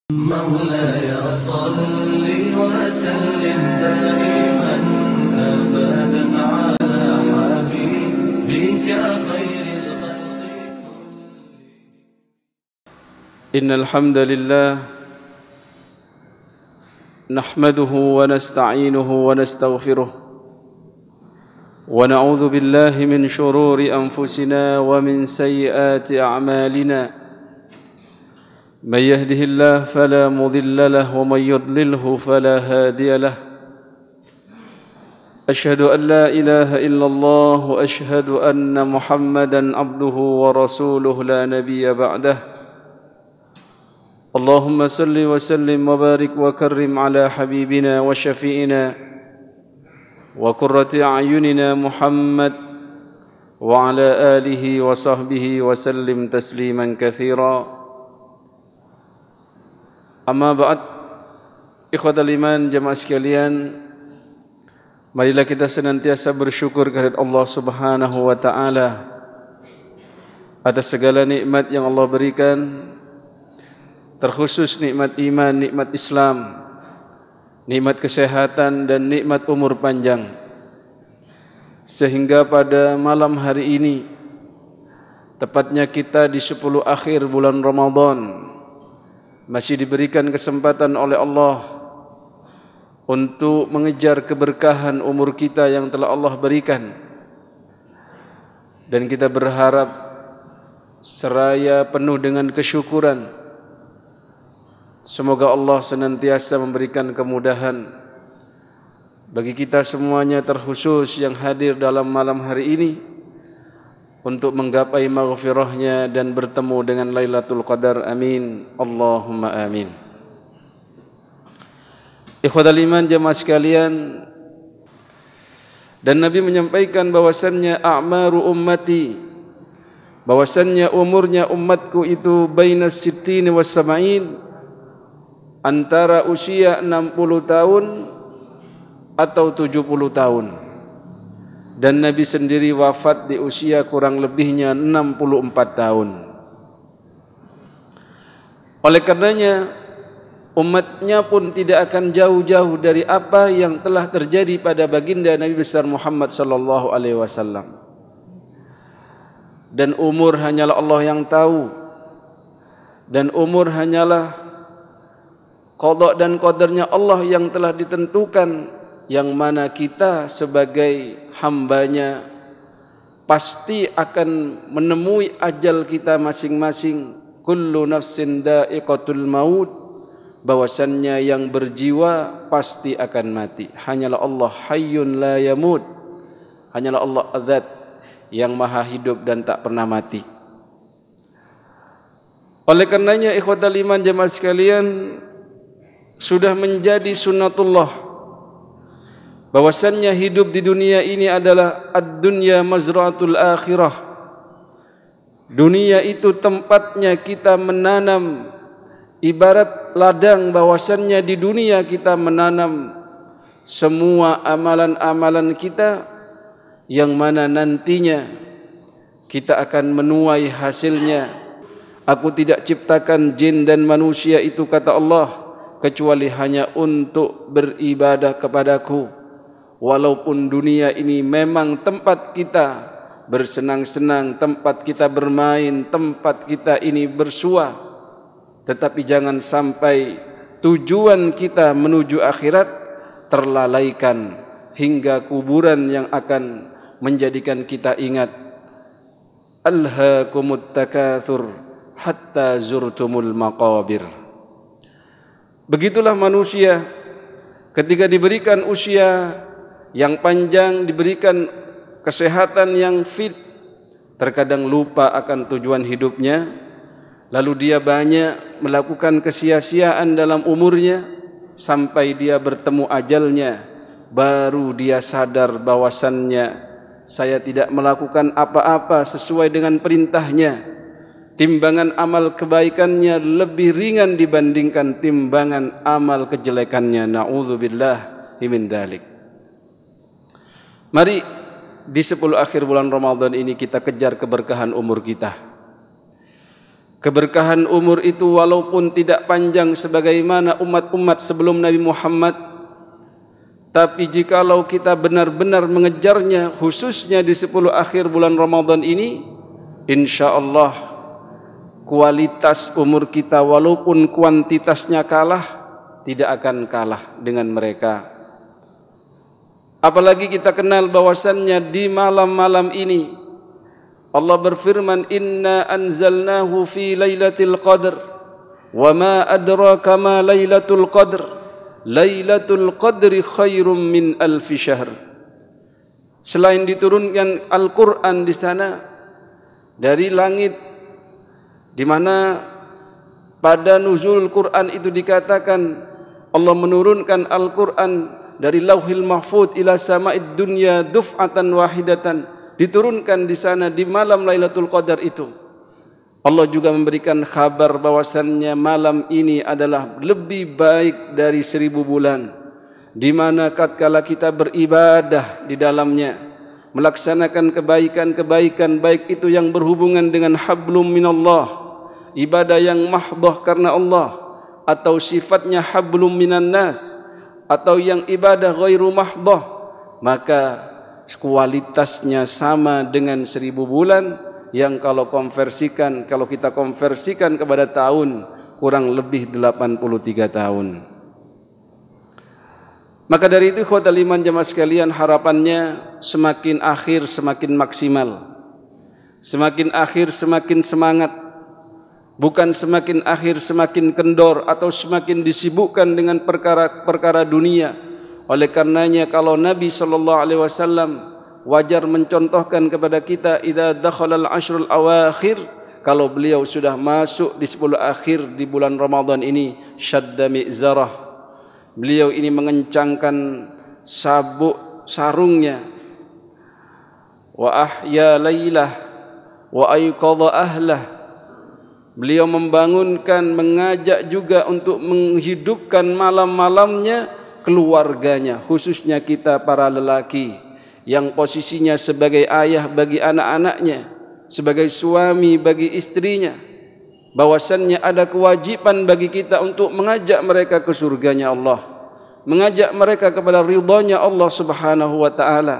مولاي صل وسلم دائما أبدا على حبيبك خير الخلق. إن الحمد لله نحمده ونستعينه ونستغفره ونعوذ بالله من شرور أنفسنا ومن سيئات أعمالنا. من يهده الله فلا مضل له ومن يضلله فلا هادي له. أشهد أن لا إله إلا الله وأشهد أن محمدا عبده ورسوله لا نبي بعده. اللهم صل وسلم وبارك وكرم على حبيبنا وشفيئنا وقرة أعيننا محمد وعلى آله وصحبه وسلم تسليما كثيرا. Amma ba'd, ikhwatal iman, jamaah sekalian, marilah kita senantiasa bersyukur kepada Allah Subhanahu wa taala atas segala nikmat yang Allah berikan, terkhusus nikmat iman, nikmat Islam, nikmat kesehatan dan nikmat umur panjang. Sehingga pada malam hari ini, tepatnya kita di 10 akhir bulan Ramadan, masih diberikan kesempatan oleh Allah untuk mengejar keberkahan umur kita yang telah Allah berikan. Dan kita berharap seraya penuh dengan kesyukuran, semoga Allah senantiasa memberikan kemudahan bagi kita semuanya, terkhusus yang hadir dalam malam hari ini, untuk menggapai maghfirahnya dan bertemu dengan Lailatul Qadar. Amin. Allahumma amin. Ikhwatal iman, jemaah sekalian, dan Nabi menyampaikan bahwasannya a'maru ummati, bahwasannya umurnya umatku itu baina sittin was sab'in, antara usia 60 tahun atau 70 tahun. Dan Nabi sendiri wafat di usia kurang lebihnya 64 tahun. Oleh karenanya, umatnya pun tidak akan jauh-jauh dari apa yang telah terjadi pada baginda Nabi besar Muhammad sallallahu alaihi wasallam. Dan umur hanyalah Allah yang tahu, dan umur hanyalah qada dan qadarnya Allah yang telah ditentukan, yang mana kita sebagai hambanya pasti akan menemui ajal kita masing-masing. Kullu nafsin da'iqatul maut, bahwasannya yang berjiwa pasti akan mati. Hanyalah Allah hayyun la yamut, hanyalah Allah adzat yang maha hidup dan tak pernah mati. Oleh karenanya, ikhwatal iman, jemaah sekalian, sudah menjadi sunnatullah bahwasannya hidup di dunia ini adalah ad-dunya mazra'atul akhirah. Dunia itu tempatnya kita menanam, ibarat ladang, bahwasannya di dunia kita menanam semua amalan-amalan kita, yang mana nantinya kita akan menuai hasilnya. Aku tidak ciptakan jin dan manusia itu, kata Allah, kecuali hanya untuk beribadah kepadaku. Walaupun dunia ini memang tempat kita bersenang-senang, tempat kita bermain, tempat kita ini bersua, tetapi jangan sampai tujuan kita menuju akhirat terlalaikan hingga kuburan yang akan menjadikan kita ingat. Alhaakumut takatsur hatta zurtumul maqabir. Begitulah manusia ketika diberikan usia yang panjang, diberikan kesehatan yang fit, terkadang lupa akan tujuan hidupnya, lalu dia banyak melakukan kesia-siaan dalam umurnya, sampai dia bertemu ajalnya, baru dia sadar bahwasannya saya tidak melakukan apa-apa sesuai dengan perintahnya. Timbangan amal kebaikannya lebih ringan dibandingkan timbangan amal kejelekannya. Na'udzubillah min dzalik. Mari di 10 akhir bulan Ramadan ini kita kejar keberkahan umur kita. Keberkahan umur itu walaupun tidak panjang sebagaimana umat-umat sebelum Nabi Muhammad, tapi jikalau kita benar-benar mengejarnya, khususnya di 10 akhir bulan Ramadan ini, insyaallah kualitas umur kita walaupun kuantitasnya kalah, tidak akan kalah dengan mereka. Apalagi kita kenal bahwasannya di malam-malam ini Allah berfirman, inna anzalnahu fi lailatul qadr wa ma adraka ma lailatul qadr lailatul qadri khairum min alfi syahr. Selain diturunkan Al-Quran di sana dari langit, di mana pada nuzul Quran itu dikatakan Allah menurunkan Al-Quran dari Lauhil Mahfuz ila sama'id dunya duf'atan wahidatan, diturunkan di sana di malam Lailatul Qadar itu. Allah juga memberikan kabar bahwasannya malam ini adalah lebih baik dari 1000 bulan, di mana tatkala kita beribadah di dalamnya, melaksanakan kebaikan-kebaikan, baik itu yang berhubungan dengan hablum minallah, ibadah yang mahdhah karena Allah, atau sifatnya hablum minan nas, atau yang ibadah ghairu mahdhah, maka kualitasnya sama dengan 1000 bulan, yang kalau kita konversikan kepada tahun, kurang lebih 83 tahun. Maka dari itu ikhwatal iman jamaah sekalian, harapannya semakin akhir semakin maksimal, semakin akhir semakin semangat, bukan semakin akhir semakin kendor atau semakin disibukkan dengan perkara-perkara dunia. Oleh karenanya kalau Nabi SAW wajar mencontohkan kepada kita, idza dakhala al-ashrul awakhir, kalau beliau sudah masuk di 10 akhir di bulan Ramadan ini, syadda mi'zarah, beliau ini mengencangkan sabuk sarungnya, wa ahya lailah wa ayqadha ahlah, beliau membangunkan, mengajak juga untuk menghidupkan malam-malamnya keluarganya, khususnya kita para lelaki yang posisinya sebagai ayah bagi anak-anaknya, sebagai suami bagi istrinya, bahwasannya ada kewajiban bagi kita untuk mengajak mereka ke surganya Allah, mengajak mereka kepada ridhanya Allah Subhanahu wa taala.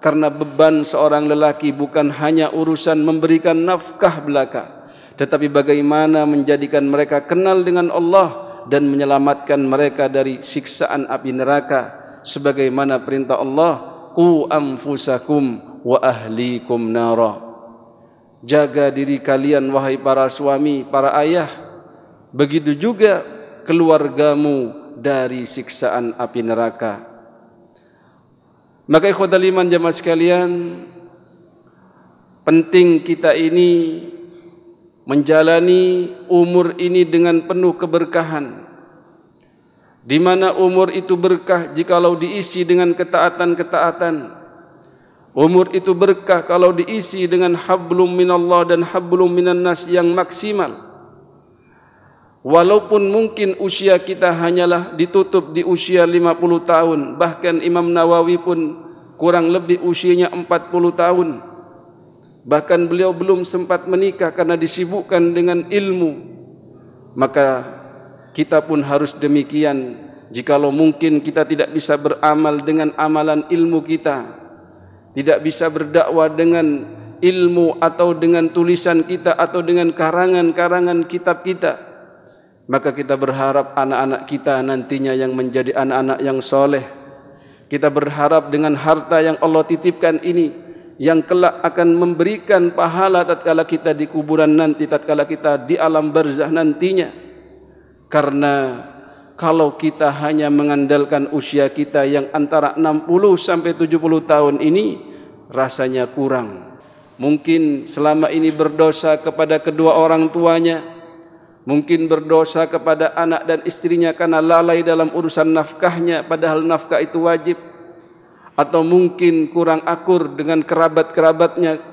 Karena beban seorang lelaki bukan hanya urusan memberikan nafkah belaka, tetapi bagaimana menjadikan mereka kenal dengan Allah dan menyelamatkan mereka dari siksaan api neraka, sebagaimana perintah Allah, qu anfusakum wa ahlikum nara. Jaga diri kalian wahai para suami, para ayah, begitu juga keluargamu dari siksaan api neraka. Maka ikhwatal iman jamaah sekalian, penting kita ini menjalani umur ini dengan penuh keberkahan, di mana umur itu berkah jikalau diisi dengan ketaatan-ketaatan. Umur itu berkah kalau diisi dengan hablum minallah dan hablum minan nas yang maksimal. Walaupun mungkin usia kita hanyalah ditutup di usia 50 tahun, bahkan Imam Nawawi pun kurang lebih usianya 40 tahun. Bahkan beliau belum sempat menikah karena disibukkan dengan ilmu. Maka kita pun harus demikian. Jikalau mungkin kita tidak bisa beramal dengan amalan ilmu kita, tidak bisa berdakwah dengan ilmu atau dengan tulisan kita atau dengan karangan-karangan kitab kita, maka kita berharap anak-anak kita nantinya yang menjadi anak-anak yang soleh. Kita berharap dengan harta yang Allah titipkan ini, yang kelak akan memberikan pahala tatkala kita di kuburan nanti, tatkala kita di alam barzah nantinya. Karena kalau kita hanya mengandalkan usia kita yang antara 60 sampai 70 tahun ini, rasanya kurang. Mungkin selama ini berdosa kepada kedua orang tuanya, mungkin berdosa kepada anak dan istrinya karena lalai dalam urusan nafkahnya, padahal nafkah itu wajib. Atau mungkin kurang akur dengan kerabat-kerabatnya,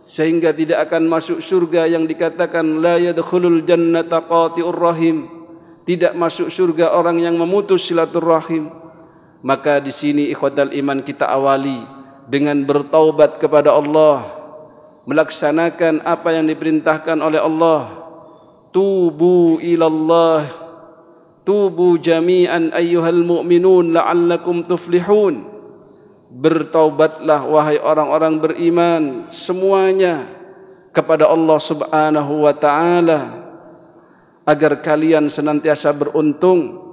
sehingga tidak akan masuk surga yang dikatakan la yadkhulul jannata qati'ur rahim, tidak masuk surga orang yang memutus silaturahim. Maka di sini ikhwatal iman kita awali dengan bertaubat kepada Allah, melaksanakan apa yang diperintahkan oleh Allah, tubu ilallah, tubu jami'an ayyuhal mu'minun la'allakum tuflihun. Bertaubatlah wahai orang-orang beriman semuanya kepada Allah Subhanahu wa taala agar kalian senantiasa beruntung.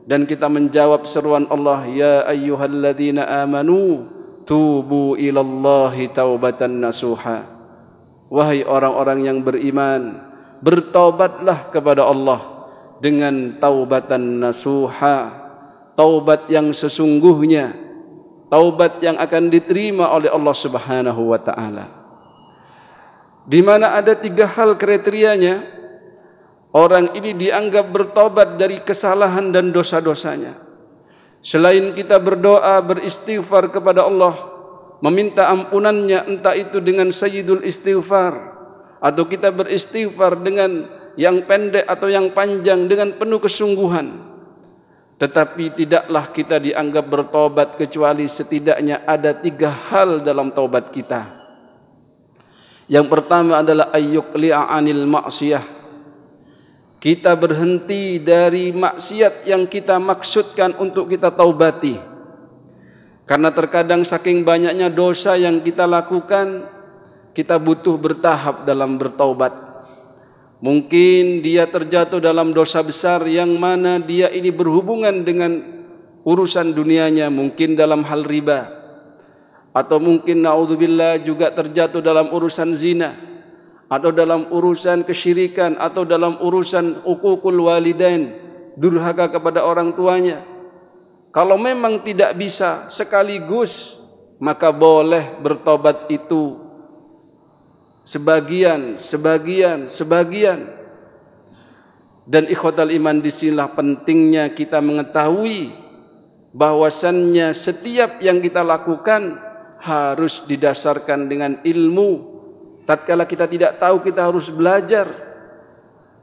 Dan kita menjawab seruan Allah, ya ayyuhalladzina amanu tubu ilallahi taubatan nasuha. Wahai orang-orang yang beriman, bertaubatlah kepada Allah dengan taubatan nasuha, taubat yang sesungguhnya, taubat yang akan diterima oleh Allah Subhanahu wa taala. Di mana ada 3 hal kriterianya orang ini dianggap bertobat dari kesalahan dan dosa-dosanya. Selain kita berdoa, beristighfar kepada Allah, meminta ampunannya, entah itu dengan sayyidul istighfar, atau kita beristighfar dengan yang pendek atau yang panjang dengan penuh kesungguhan. Tetapi tidaklah kita dianggap bertobat kecuali setidaknya ada 3 hal dalam taubat kita. Yang pertama adalah ayyuqli'a 'anil ma'siyah. Kita berhenti dari maksiat yang kita maksudkan untuk kita taubati. Karena terkadang saking banyaknya dosa yang kita lakukan, kita butuh bertahap dalam bertaubat. Mungkin dia terjatuh dalam dosa besar yang mana dia ini berhubungan dengan urusan dunianya, mungkin dalam hal riba, atau mungkin naudzubillah juga terjatuh dalam urusan zina, atau dalam urusan kesyirikan, atau dalam urusan uququl walidain, durhaka kepada orang tuanya. Kalau memang tidak bisa sekaligus, maka boleh bertobat itu sebagian. Dan ikhwatal iman, disinilah pentingnya kita mengetahui bahwasannya setiap yang kita lakukan harus didasarkan dengan ilmu. Tatkala kita tidak tahu, kita harus belajar,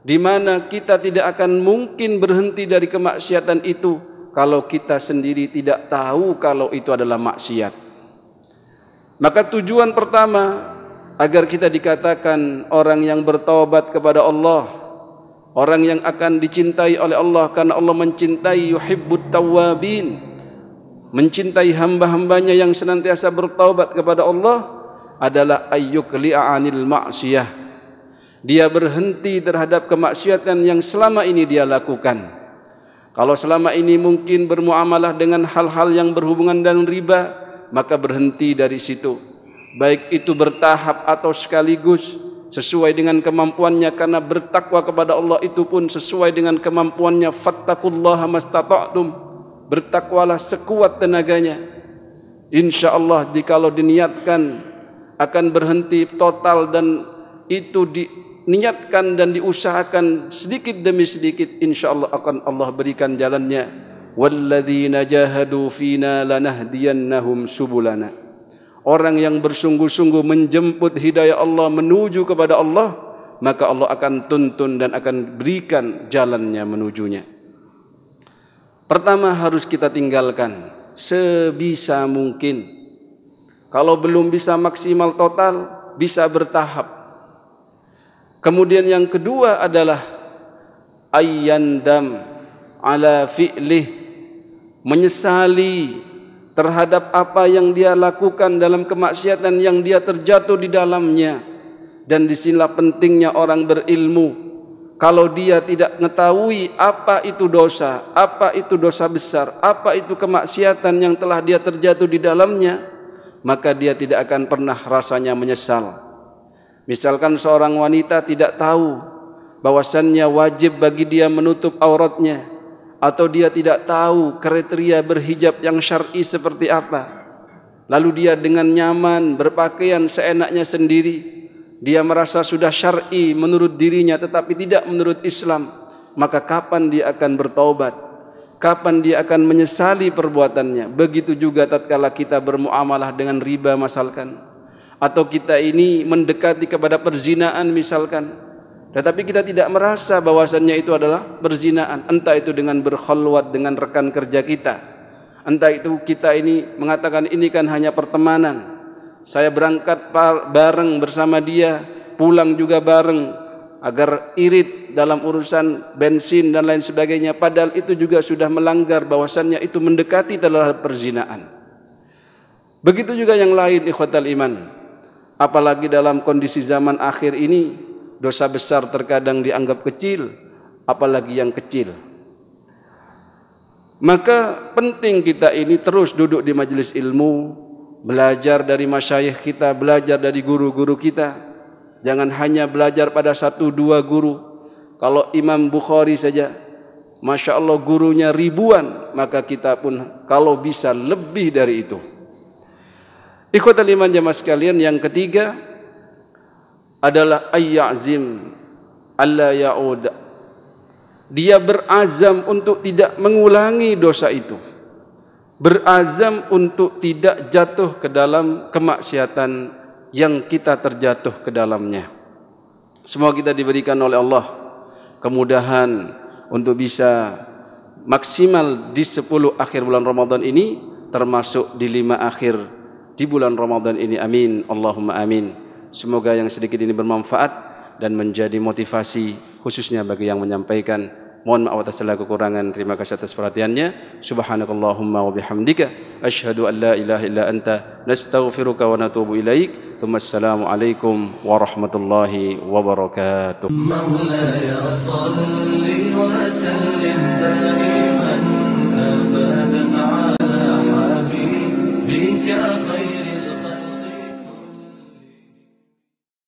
di mana kita tidak akan mungkin berhenti dari kemaksiatan itu kalau kita sendiri tidak tahu kalau itu adalah maksiat. Maka tujuan pertama agar kita dikatakan orang yang bertaubat kepada Allah, orang yang akan dicintai oleh Allah, karena Allah mencintai yuhibbut tawwabin, mencintai hamba-hambanya yang senantiasa bertaubat kepada Allah, adalah ayyuqli'a 'anil ma'siyah. Dia berhenti terhadap kemaksiatan yang selama ini dia lakukan. Kalau selama ini mungkin bermuamalah dengan hal-hal yang berhubungan dengan riba, maka berhenti dari situ. Baik itu bertahap atau sekaligus, sesuai dengan kemampuannya, karena bertakwa kepada Allah itu pun sesuai dengan kemampuannya. Fattaqullaha mastata'tum, bertakwalah sekuat tenaganya. Insyaallah jikalau diniatkan akan berhenti total dan itu diniatkan dan diusahakan sedikit demi sedikit, insyaallah akan Allah berikan jalannya. Walladzina jahadu fina lanahdiyannahum subulana. Orang yang bersungguh-sungguh menjemput hidayah Allah, menuju kepada Allah, maka Allah akan tuntun dan akan berikan jalannya menujunya. Pertama harus kita tinggalkan sebisa mungkin. Kalau belum bisa maksimal total, bisa bertahap. Kemudian yang kedua adalah ayyandam ala fi'lih, menyesali terhadap apa yang dia lakukan dalam kemaksiatan yang dia terjatuh di dalamnya. Dan disinilah pentingnya orang berilmu. Kalau dia tidak mengetahui apa itu dosa, apa itu dosa besar, apa itu kemaksiatan yang telah dia terjatuh di dalamnya, maka dia tidak akan pernah rasanya menyesal. Misalkan seorang wanita tidak tahu bahwasannya wajib bagi dia menutup auratnya, atau dia tidak tahu kriteria berhijab yang syar'i seperti apa, lalu dia dengan nyaman berpakaian seenaknya sendiri, dia merasa sudah syar'i menurut dirinya tetapi tidak menurut Islam, maka kapan dia akan bertaubat? Kapan dia akan menyesali perbuatannya? Begitu juga tatkala kita bermuamalah dengan riba misalkan, atau kita ini mendekati kepada perzinaan misalkan, tetapi kita tidak merasa bahwasannya itu adalah perzinaan, entah itu dengan berkhalwat dengan rekan kerja kita, entah itu kita ini mengatakan ini kan hanya pertemanan, saya berangkat bareng bersama dia, pulang juga bareng, agar irit dalam urusan bensin dan lain sebagainya, padahal itu juga sudah melanggar bahwasannya itu mendekati terhadap perzinaan. Begitu juga yang lain ikhwatal iman. Apalagi dalam kondisi zaman akhir ini, dosa besar terkadang dianggap kecil, apalagi yang kecil. Maka penting kita ini terus duduk di majelis ilmu, belajar dari masyayikh kita, belajar dari guru-guru kita. Jangan hanya belajar pada 1-2 guru. Kalau Imam Bukhari saja, Masya Allah gurunya ribuan, maka kita pun kalau bisa lebih dari itu. Ikhwatal iman jamaah sekalian, yang ketiga adalah ayyazim alla ya'ud. Dia berazam untuk tidak mengulangi dosa itu. Berazam untuk tidak jatuh ke dalam kemaksiatan yang kita terjatuh ke dalamnya. Semoga kita diberikan oleh Allah kemudahan untuk bisa maksimal di 10 akhir bulan Ramadan ini, termasuk di 5 akhir di bulan Ramadan ini. Amin, Allahumma amin. Semoga yang sedikit ini bermanfaat dan menjadi motivasi khususnya bagi yang menyampaikan. Mohon maaf atas segala kekurangan. Terima kasih atas perhatiannya. Subhanakallahumma wa bihamdika asyhadu an la ilaha illa anta nastaghfiruka wa natubu ilaik. Assalamu alaikum warahmatullahi wabarakatuh. مولاي صل وسلم